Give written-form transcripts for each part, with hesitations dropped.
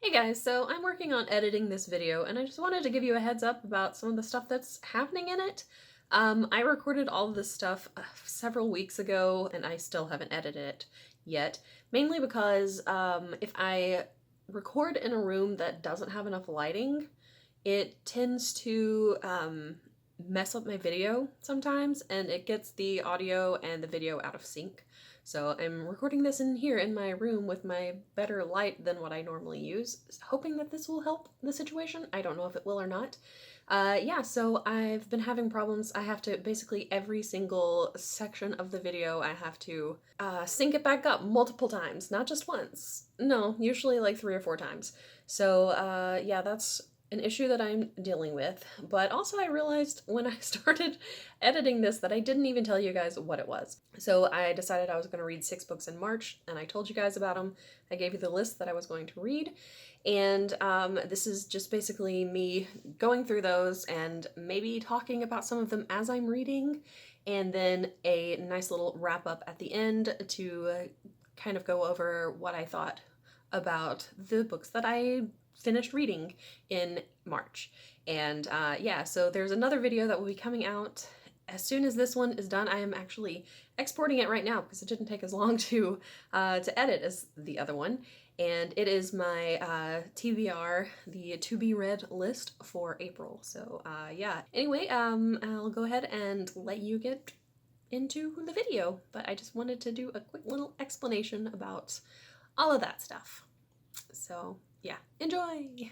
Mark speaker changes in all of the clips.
Speaker 1: Hey guys, so I'm working on editing this video and I just wanted to give you a heads up about some of the stuff that's happening in it. I recorded all of this stuff several weeks ago and I still haven't edited it yet, mainly because if I record in a room that doesn't have enough lighting, it tends to mess up my video sometimes and it gets the audio and the video out of sync. So I'm recording this in here in my room with my better light than what I normally use, hoping that this will help the situation. I don't know if it will or not. Yeah, so I've been having problems. I have to basically every single section of the video, I have to sync it back up multiple times, not just once. No, usually like 3 or 4 times. So yeah, that's an issue that I'm dealing with, but also I realized when I started editing this that I didn't even tell you guys what it was. So I decided I was going to read 6 books in March, and I told you guys about them. I gave you the list that I was going to read, and this is just basically me going through those and maybe talking about some of them as I'm reading, and then a nice little wrap up at the end to kind of go over what I thought about the books that I finished reading in March. And yeah, so there's another video that will be coming out as soon as this one is done. I am actually exporting it right now because it didn't take as long to edit as the other one. And it is my TBR, the to be read list for April. So yeah. Anyway, I'll go ahead and let you get into the video, but I just wanted to do a quick little explanation about all of that stuff. So yeah, enjoy!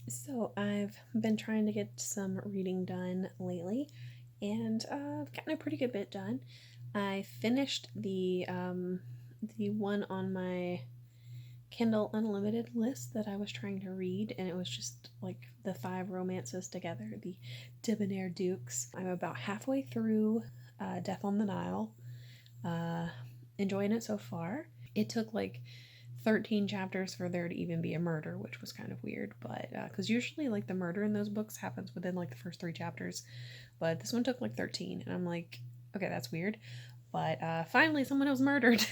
Speaker 1: So I've been trying to get some reading done lately, and I've gotten a pretty good bit done. I finished the one on my Kindle Unlimited list that I was trying to read, and it was just like the 5 romances together, the Debonair Dukes. I'm about halfway through Death on the Nile. Enjoying it so far. It took like 13 chapters for there to even be a murder, which was kind of weird, but because usually like the murder in those books happens within like the first 3 chapters, but this one took like 13, and I'm like, okay, that's weird. But finally someone was murdered.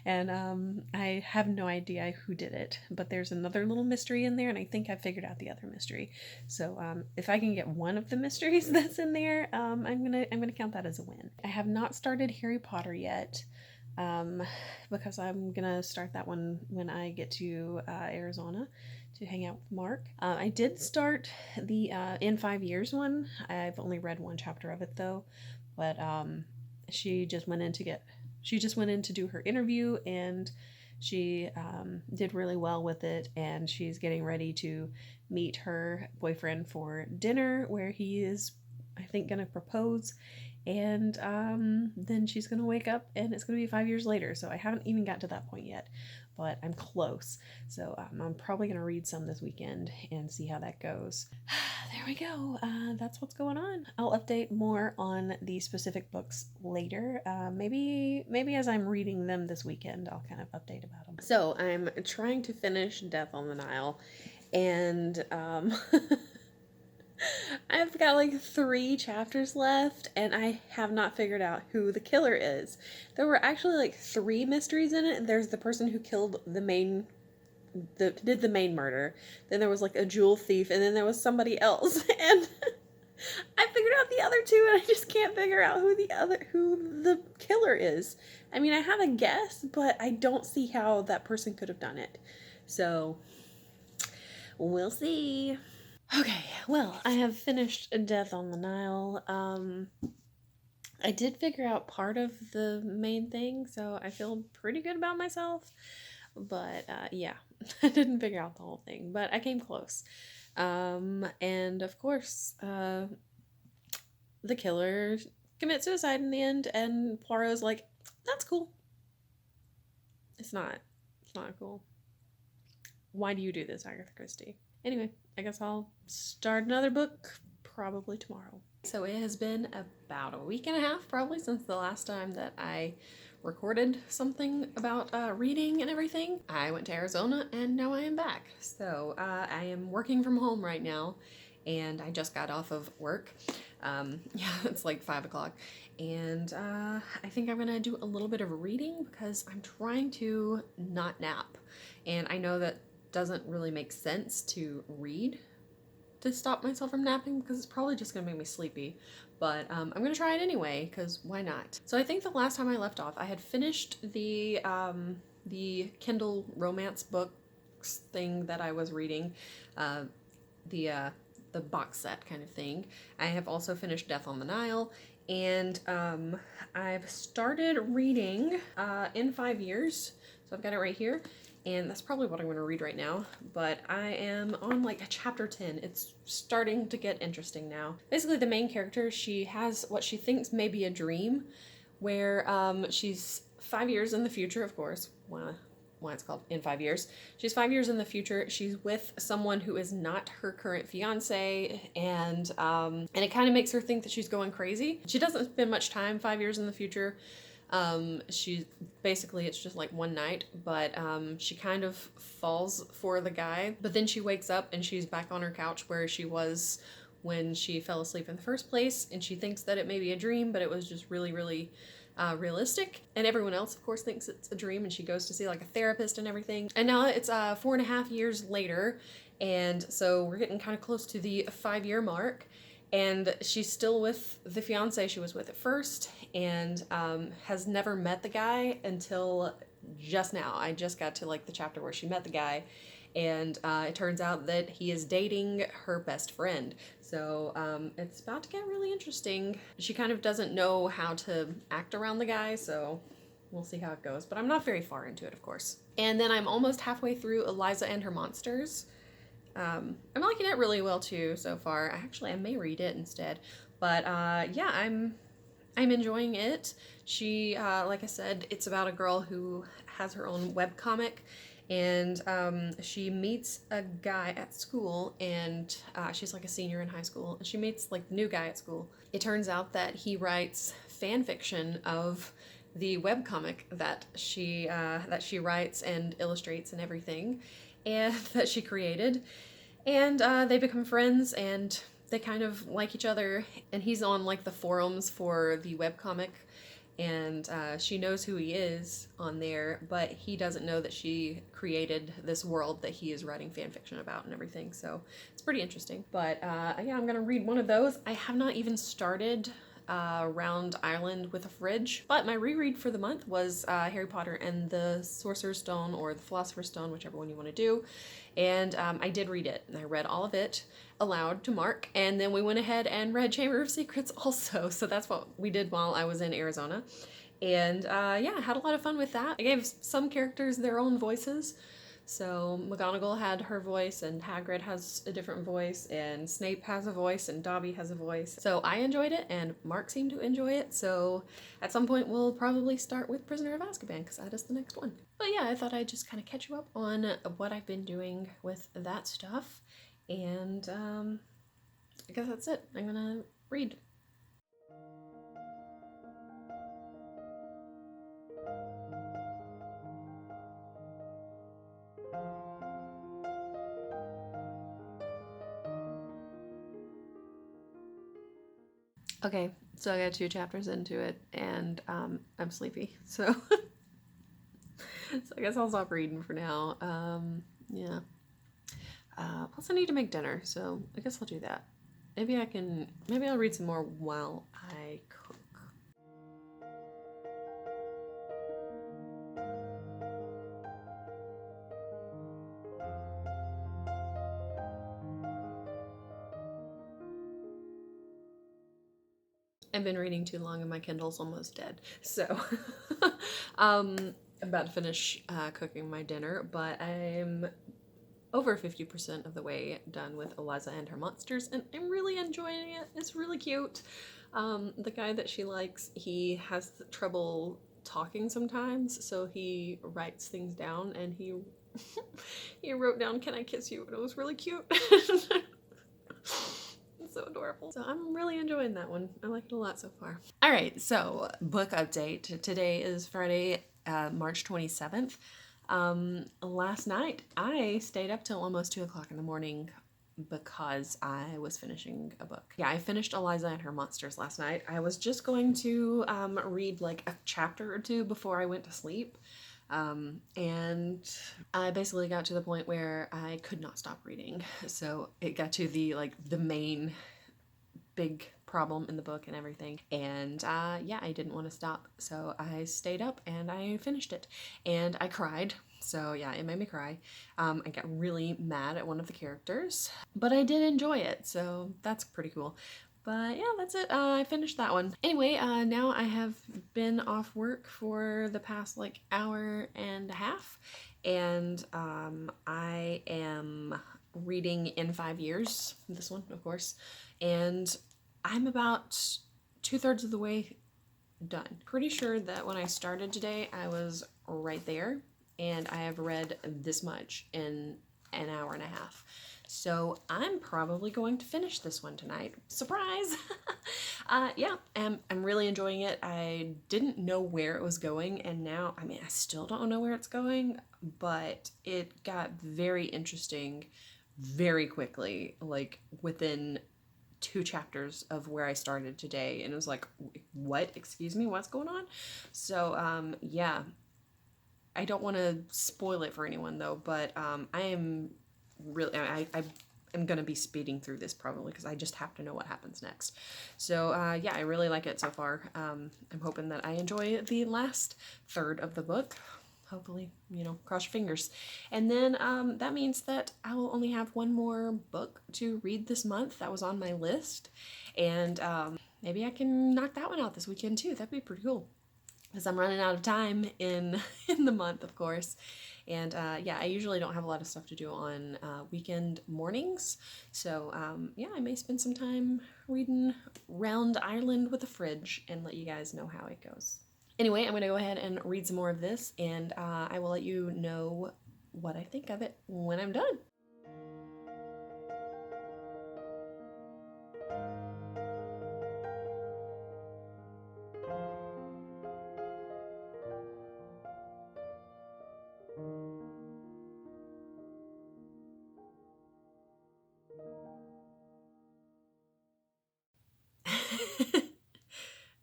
Speaker 1: And I have no idea who did it, but there's another little mystery in there, and I think I figured out the other mystery. So if I can get one of the mysteries that's in there, I'm gonna count that as a win. I have not started Harry Potter yet, because I'm gonna start that one when I get to Arizona to hang out with Mark. I did start the In 5 Years one. I've only read 1 chapter of it though, but she just went in to do her interview, and she did really well with it, and she's getting ready to meet her boyfriend for dinner where he is, I think, gonna propose, and then she's gonna wake up and it's gonna be 5 years later. So I haven't even got to that point yet, but I'm close. So I'm probably gonna read some this weekend and see how that goes. There we go. That's what's going on. I'll update more on the specific books later. Maybe as I'm reading them this weekend, I'll kind of update about them. So I'm trying to finish Death on the Nile, and I've got like 3 chapters left, and I have not figured out who the killer is. There were actually like 3 mysteries in it. There's the person who killed did the main murder. Then there was like a jewel thief, and then there was somebody else. And I figured out the other 2, and I just can't figure out who the killer is. I mean, I have a guess, but I don't see how that person could have done it. So we'll see. Okay, well, I have finished Death on the Nile. I did figure out part of the main thing, so I feel pretty good about myself. But yeah, I didn't figure out the whole thing, but I came close. And of course, the killer commits suicide in the end, and Poirot's like, that's cool. It's not cool. Why do you do this, Agatha Christie? Anyway, I guess I'll start another book probably tomorrow. So it has been about a week and a half probably since the last time that I recorded something about reading and everything. I went to Arizona and now I am back. So I am working from home right now, and I just got off of work. Yeah, it's like 5 o'clock. And I think I'm gonna do a little bit of reading because I'm trying to not nap. And I know that doesn't really make sense to read to stop myself from napping because it's probably just gonna make me sleepy. But I'm gonna try it anyway because why not? So I think the last time I left off, I had finished the Kindle romance books thing that I was reading, the box set kind of thing. I have also finished Death on the Nile, and I've started reading In 5 Years. So I've got it right here. And that's probably what I'm going to read right now, but I am on like a chapter 10. It's starting to get interesting now. Basically, the main character, she has what she thinks may be a dream, where she's 5 years in the future, of course. Why it's called In 5 Years. She's 5 years in the future. She's with someone who is not her current fiance, and it kind of makes her think that she's going crazy. She doesn't spend much time 5 years in the future. She basically, it's just like one night, but she kind of falls for the guy, but then she wakes up and she's back on her couch where she was when she fell asleep in the first place, and she thinks that it may be a dream, but it was just really, really realistic. And everyone else, of course, thinks it's a dream, and she goes to see like a therapist and everything. And now it's 4.5 years later, and so we're getting kind of close to the 5-year mark. And she's still with the fiance she was with at first, and has never met the guy until just now. I just got to like the chapter where she met the guy, and it turns out that he is dating her best friend. So it's about to get really interesting. She kind of doesn't know how to act around the guy, so we'll see how it goes. But I'm not very far into it, of course. And then I'm almost halfway through Eliza and Her Monsters. I'm liking it really well too so far. Actually, I may read it instead, but yeah, I'm enjoying it. She, like I said, it's about a girl who has her own webcomic, and she meets a guy at school, and she's like a senior in high school, and she meets like the new guy at school. It turns out that he writes fan fiction of the webcomic that she writes and illustrates and everything, and that she created. And they become friends, and they kind of like each other, and he's on like the forums for the webcomic, and she knows who he is on there, but he doesn't know that she created this world that he is writing fan fiction about and everything. So it's pretty interesting. But yeah, I'm gonna read one of those. I have not even started Round Island with a Fridge, but my reread for the month was Harry Potter and the Sorcerer's Stone, or the Philosopher's Stone, whichever one you want to do. And I did read it, and I read all of it aloud to Mark, and then we went ahead and read Chamber of Secrets also. So that's what we did while I was in Arizona. And yeah, I had a lot of fun with that. I gave some characters their own voices. So McGonagall had her voice, and Hagrid has a different voice, and Snape has a voice, and Dobby has a voice. So I enjoyed it, and Mark seemed to enjoy it. So at some point we'll probably start with Prisoner of Azkaban, because that is the next one. But yeah, I thought I'd just kind of catch you up on what I've been doing with that stuff. And I guess that's it. I'm gonna read. Okay, so I got 2 chapters into it, and I'm sleepy, so so I guess I'll stop reading for now. Yeah. Plus I need to make dinner, so I guess I'll do that. Maybe I'll read some more while I cook. I've been reading too long and my Kindle's almost dead. So I'm about to finish cooking my dinner, but I'm over 50% of the way done with Eliza and Her Monsters, and I'm really enjoying it. It's really cute. The guy that she likes, he has trouble talking sometimes, so he writes things down, and he he wrote down, "Can I kiss you?" and it was really cute. So adorable. So I'm really enjoying that one. I like it a lot so far. All right, so book update. Today is Friday, March 27th. Last night I stayed up till almost 2 o'clock in the morning because I was finishing a book. Yeah, I finished Eliza and Her Monsters last night. I was just going to read like a chapter or two before I went to sleep, And I basically got to the point where I could not stop reading. So it got to the main big problem in the book and everything. And yeah, I didn't want to stop. So I stayed up and I finished it. And I cried. So yeah, it made me cry. I got really mad at one of the characters, but I did enjoy it. So that's pretty cool. But yeah, that's it. I finished that one. Anyway, now I have been off work for the past hour and a half, and I am reading In 5 Years, this one, of course, and I'm about 2/3 of the way done. Pretty sure that when I started today, I was right there, and I have read this much in an hour and a half. So I'm probably going to finish this one tonight. Surprise! Yeah, I'm really enjoying it. I didn't know where it was going, and now, I still don't know where it's going, but it got very interesting very quickly, within 2 chapters of where I started today, and it was like, what? Excuse me, what's going on? So, yeah. I don't want to spoil it for anyone though, but I am really, I am going to be speeding through this probably because I just have to know what happens next. So yeah, I really like it so far. I'm hoping that I enjoy the last third of the book. Hopefully, cross your fingers. And then that means that I will only have one more book to read this month. That was on my list. And maybe I can knock that one out this weekend too. That'd be pretty cool, because I'm running out of time in the month, of course. And yeah, I usually don't have a lot of stuff to do on weekend mornings. So yeah, I may spend some time reading Round Ireland with a Fridge and let you guys know how it goes. Anyway, I'm going to go ahead and read some more of this, and I will let you know what I think of it when I'm done.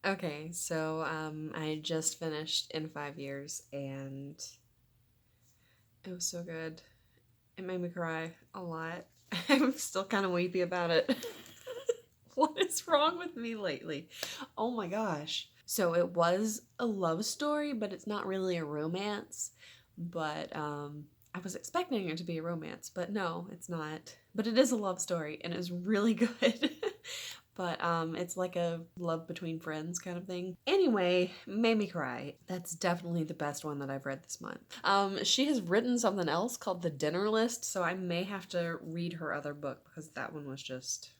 Speaker 1: Okay, so I just finished In 5 Years, and it was so good. It made me cry a lot. I'm still kind of weepy about it. What is wrong with me lately? Oh my gosh. So it was a love story, but it's not really a romance. But I was expecting it to be a romance, but no, it's not. But it is a love story, and it's really good. But it's like a love between friends kind of thing. Anyway, made me cry. That's definitely the best one that I've read this month. She has written something else called The Dinner List, so I may have to read her other book because that one was just...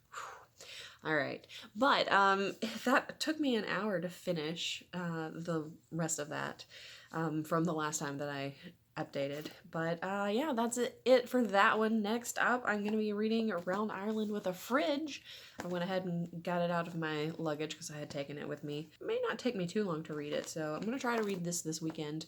Speaker 1: All right. But that took me an hour to finish the rest of that from the last time that I updated. But yeah, that's it for that one. Next up, I'm going to be reading Round Ireland with a Fridge. I went ahead and got it out of my luggage because I had taken it with me. It may not take me too long to read it, so I'm going to try to read this weekend.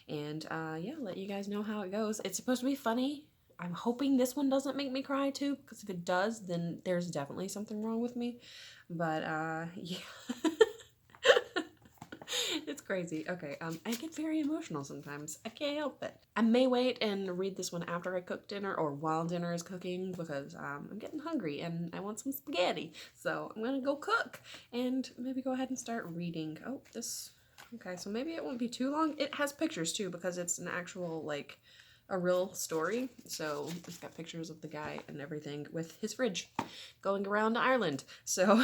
Speaker 1: And yeah, let you guys know how it goes. It's supposed to be funny. I'm hoping this one doesn't make me cry too, because if it does, then there's definitely something wrong with me. But yeah. It's crazy. Okay, I get very emotional sometimes. I can't help it. I may wait and read this one after I cook dinner or while dinner is cooking because I'm getting hungry and I want some spaghetti. So I'm gonna go cook and maybe go ahead and start reading. Oh, this... Okay, so maybe it won't be too long. It has pictures too because it's an actual, a real story. So it's got pictures of the guy and everything with his fridge going around Ireland. So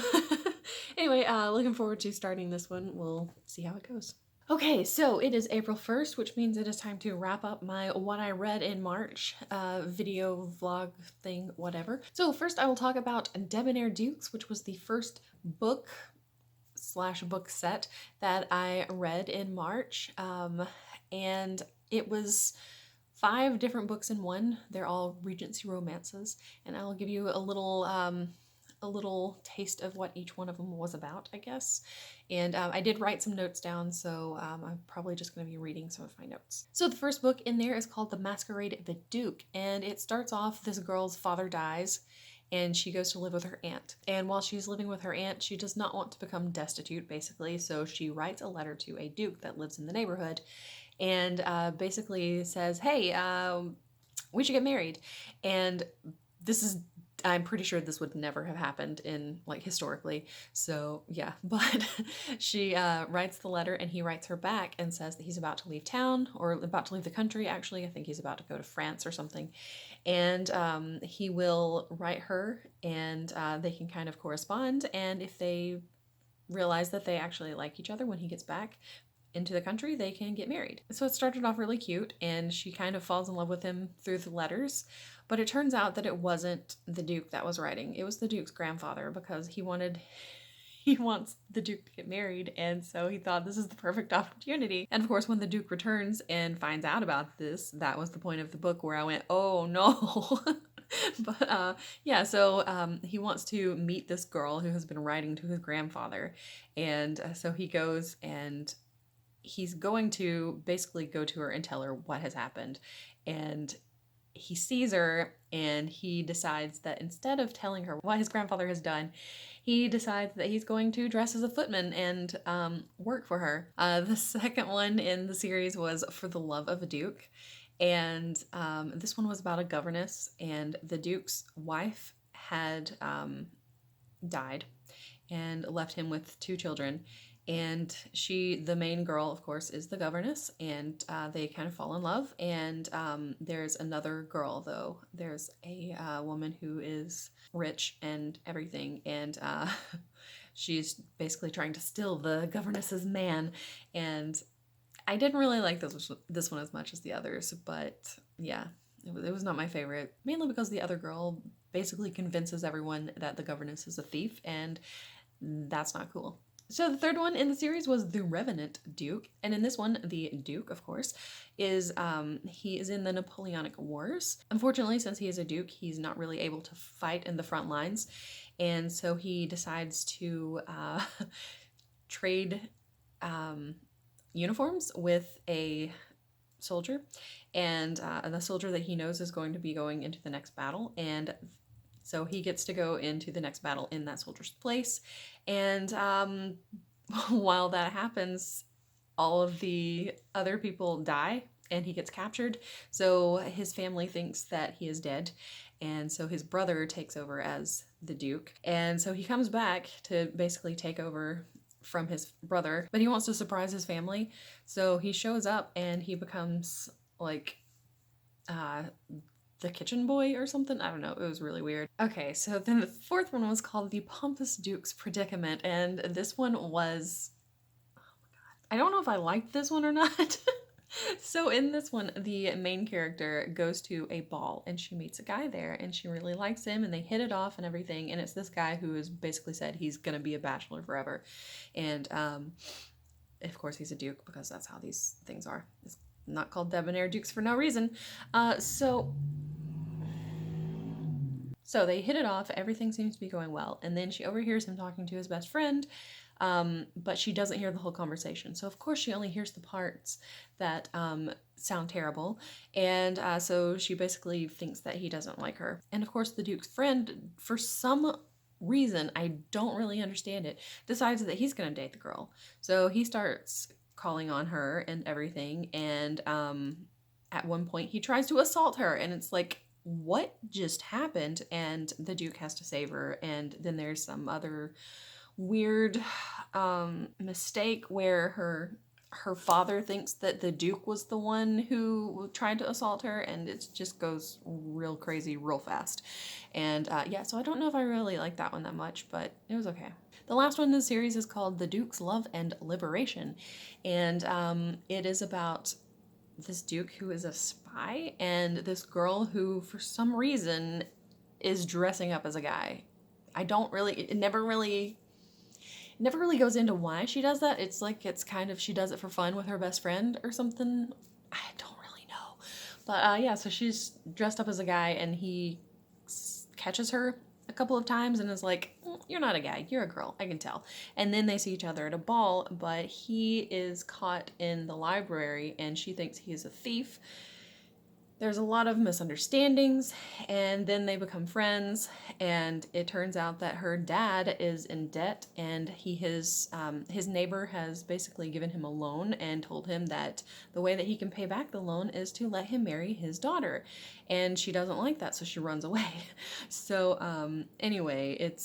Speaker 1: anyway, looking forward to starting this one. We'll see how it goes. Okay, so it is April 1st, which means it is time to wrap up my What I Read in March video vlog thing, whatever. So first I will talk about Debonair Dukes, which was the first book / book set that I read in March. And it was 5 different books in one. They're all Regency romances, and I'll give you a little taste of what each one of them was about, I guess. And I did write some notes down, so I'm probably just going to be reading some of my notes. So the first book in there is called The Masquerade of the Duke, and it starts off, this girl's father dies, and she goes to live with her aunt. And while she's living with her aunt, she does not want to become destitute, basically, so she writes a letter to a duke that lives in the neighborhood, and basically says, hey, we should get married. And this is, I'm pretty sure this would never have happened in, like, historically. So yeah, but she writes the letter, and he writes her back and says that he's about to leave town, or about to leave the country, actually. I think he's about to go to France or something. And he will write her, and they can kind of correspond. And if they realize that they actually like each other when he gets back into the country, they can get married. So it started off really cute, and she kind of falls in love with him through the letters. But it turns out that it wasn't the Duke that was writing. It was the Duke's grandfather, because he wants the Duke to get married, and so he thought this is the perfect opportunity. And of course, when the Duke returns and finds out about this, that was the point of the book where I went, oh no. But yeah, so he wants to meet this girl who has been writing to his grandfather, and so he goes, and he's going to basically go to her and tell her what has happened. And he sees her, and he decides that instead of telling her what his grandfather has done, he decides that he's going to dress as a footman and work for her. The second one in the series was For the Love of a Duke. And this one was about a governess, and the Duke's wife had died and left him with 2 children. And she, the main girl, of course, is the governess, and they kind of fall in love. And there's another girl, though. There's a woman who is rich and everything, and she's basically trying to steal the governess's man. And I didn't really like this one as much as the others, but yeah, it was not my favorite, mainly because the other girl basically convinces everyone that the governess is a thief, and that's not cool. So the third one in the series was The Revenant Duke, and in this one, the Duke, of course, is he is in the Napoleonic Wars. Unfortunately, since he is a Duke, he's not really able to fight in the front lines, and so he decides to trade uniforms with a soldier, and the soldier that he knows is going to be going into the next battle, and so he gets to go into the next battle in that soldier's place. And while that happens, all of the other people die, and he gets captured. So his family thinks that he is dead, and so his brother takes over as the Duke. And so he comes back to basically take over from his brother, but he wants to surprise his family. So he shows up, and he becomes like the kitchen boy or something. I don't know. It was really weird. Okay, so then the fourth one was called The Pompous Duke's Predicament, and this one was, oh my god, I don't know if I liked this one or not. So in this one, the main character goes to a ball, and she meets a guy there, and she really likes him, and they hit it off and everything. And it's this guy who has basically said he's gonna be a bachelor forever. And of course he's a duke, because that's how these things are. It's not called debonair dukes for no reason. So they hit it off, everything seems to be going well, and then she overhears him talking to his best friend, but she doesn't hear the whole conversation. So of course she only hears the parts that sound terrible, and so she basically thinks that he doesn't like her. And of course the Duke's friend, for some reason, I don't really understand it, decides that he's gonna date the girl. So he starts calling on her and everything, and at one point he tries to assault her, and it's like, what just happened? And the Duke has to save her. And then there's some other weird mistake where her father thinks that the Duke was the one who tried to assault her, and it just goes real crazy real fast. And yeah, so I don't know if I really like that one that much, but it was okay. The last one in the series is called The Duke's Love and Liberation, and it is about this Duke who is a spy, and this girl who for some reason is dressing up as a guy. It never really goes into why she does that. It's like, it's kind of, she does it for fun with her best friend or something. I don't really know. But yeah, so she's dressed up as a guy, and he catches her a couple of times and is like, you're not a guy, you're a girl, I can tell. And then they see each other at a ball, but he is caught in the library, and she thinks he is a thief. There's a lot of misunderstandings, and then they become friends, and it turns out that her dad is in debt, and his neighbor has basically given him a loan and told him that the way that he can pay back the loan is to let him marry his daughter, and she doesn't like that, so she runs away. So anyway, it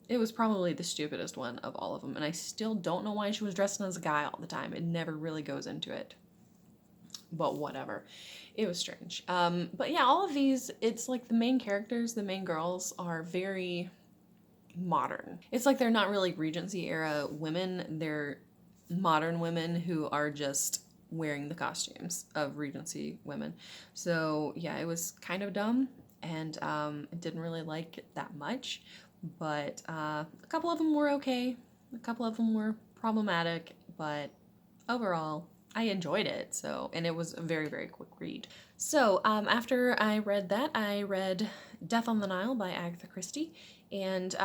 Speaker 1: was probably the stupidest one of all of them, and I still don't know why she was dressed as a guy all the time. It never really goes into it. But whatever. It was strange. But yeah, all of these, it's like the main characters, the main girls, are very modern. It's like they're not really Regency era women, they're modern women who are just wearing the costumes of Regency women. So yeah, it was kind of dumb, and I didn't really like it that much. But a couple of them were okay, a couple of them were problematic, but overall, I enjoyed it. So, and it was a very, very quick read. So, after I read that, I read Death on the Nile by Agatha Christie, and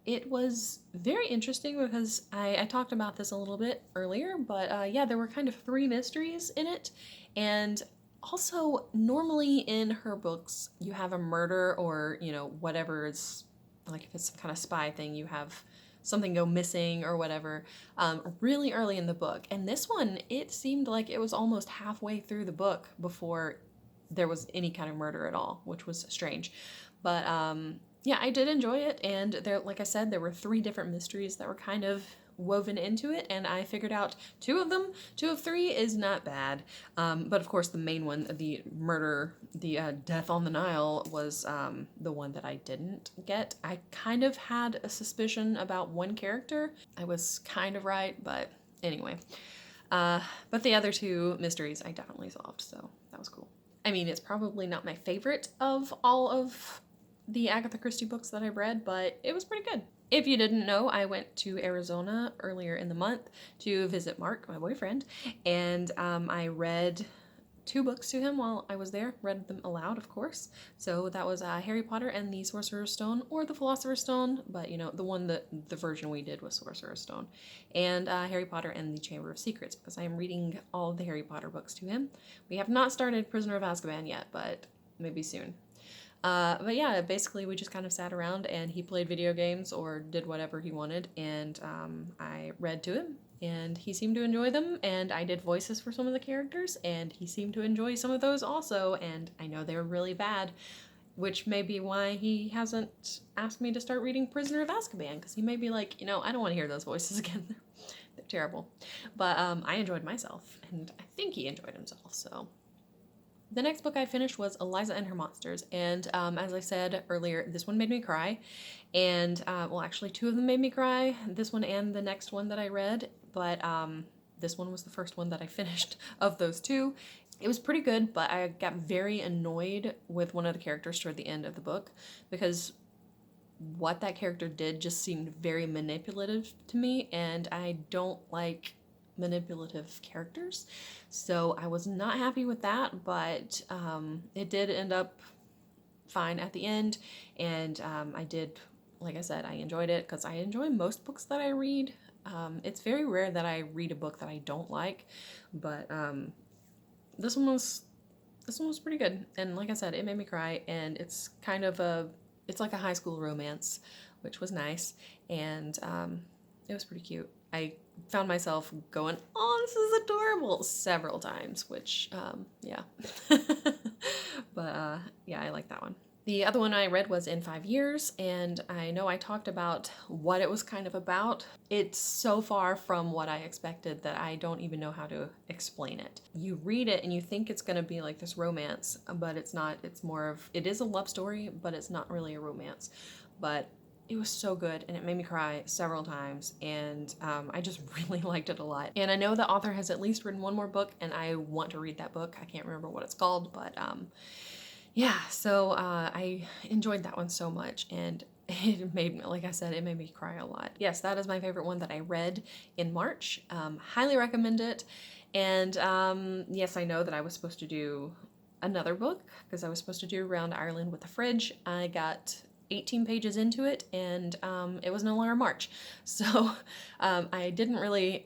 Speaker 1: it was very interesting because I talked about this a little bit earlier, but yeah, there were kind of 3 mysteries in it, and also normally in her books you have a murder, or whatever is, like if it's some kind of spy thing, you have something go missing or whatever, really early in the book. And this one, it seemed like it was almost halfway through the book before there was any kind of murder at all, which was strange. But yeah, I did enjoy it, and there, like I said, there were 3 different mysteries that were kind of woven into it, and I figured out 2 of them. 2 of 3 is not bad, but of course the main one, the murder, the Death on the Nile, was the one that I didn't get. I kind of had a suspicion about one character. I was kind of right, but anyway. But the other 2 mysteries I definitely solved, so that was cool. I mean, it's probably not my favorite of all of the Agatha Christie books that I've read, but it was pretty good. If you didn't know, I went to Arizona earlier in the month to visit Mark, my boyfriend, and I read 2 books to him while I was there, read them aloud, of course. So that was Harry Potter and the Sorcerer's Stone, or the Philosopher's Stone, but the version we did was Sorcerer's Stone, and Harry Potter and the Chamber of Secrets, because I am reading all of the Harry Potter books to him. We have not started Prisoner of Azkaban yet, but maybe soon. But yeah, basically we just kind of sat around and he played video games or did whatever he wanted, and I read to him, and he seemed to enjoy them, and I did voices for some of the characters, and he seemed to enjoy some of those also, and I know they were really bad, which may be why he hasn't asked me to start reading Prisoner of Azkaban, because he may be like, I don't want to hear those voices again. They're terrible. But I enjoyed myself, and I think he enjoyed himself, so... The next book I finished was Eliza and Her Monsters, and as I said earlier, this one made me cry, and well, actually 2 of them made me cry, this one and the next one that I read, but this one was the first one that I finished of those 2. It was pretty good, but I got very annoyed with one of the characters toward the end of the book, because what that character did just seemed very manipulative to me, and I don't like manipulative characters, so I was not happy with that, but it did end up fine at the end, and I did, like I said, I enjoyed it, because I enjoy most books that I read. It's very rare that I read a book that I don't like, but this one was pretty good, and like I said, it made me cry, and it's kind of it's like a high school romance, which was nice, and it was pretty cute. I found myself going, "Oh, this is adorable," several times, which, yeah. But, yeah, I like that one. The other one I read was In 5 Years, and I know I talked about what it was kind of about. It's so far from what I expected that I don't even know how to explain it. You read it and you think it's gonna be like this romance, but it's not. It is a love story, but it's not really a romance. But it was so good, and it made me cry several times, and I just really liked it a lot. And I know the author has at least written one more book, and I want to read that book. I can't remember what it's called, but yeah, so I enjoyed that one so much, and it made me, like I said, it made me cry a lot. Yes, that is my favorite one that I read in March. Highly recommend it. And yes, I know that I was supposed to do another book, because I was supposed to do Round Ireland with a Fridge. I got 18 pages into it, and it was no longer March. So I didn't really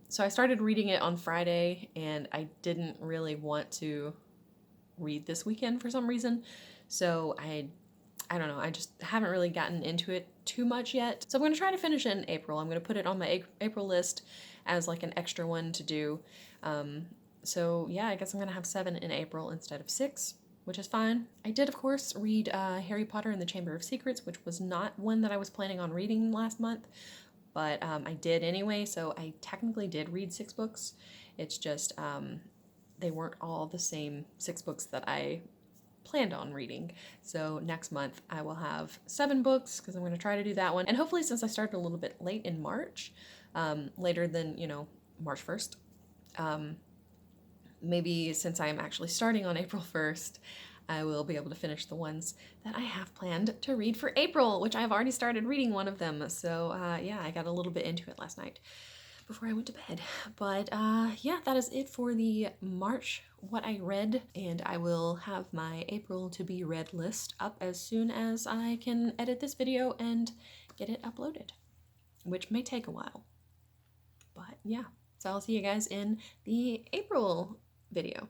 Speaker 1: So I started reading it on Friday, and I didn't really want to read this weekend for some reason. So I don't know, I just haven't really gotten into it too much yet. So I'm going to try to finish it in April. I'm going to put it on my April list as like an extra one to do. So yeah, I guess I'm going to have 7 in April instead of 6, which is fine. I did, of course, read Harry Potter and the Chamber of Secrets, which was not one that I was planning on reading last month, but I did anyway, so I technically did read 6 books. It's just they weren't all the same 6 books that I planned on reading. So next month I will have 7 books because I'm going to try to do that one. And hopefully, since I started a little bit late in March, later than, March 1st, maybe since I am actually starting on April 1st, I will be able to finish the ones that I have planned to read for April, which I've already started reading one of them. So yeah, I got a little bit into it last night before I went to bed. But yeah, that is it for the March what I read, and I will have my April to be read list up as soon as I can edit this video and get it uploaded, which may take a while. But yeah, so I'll see you guys in the April video.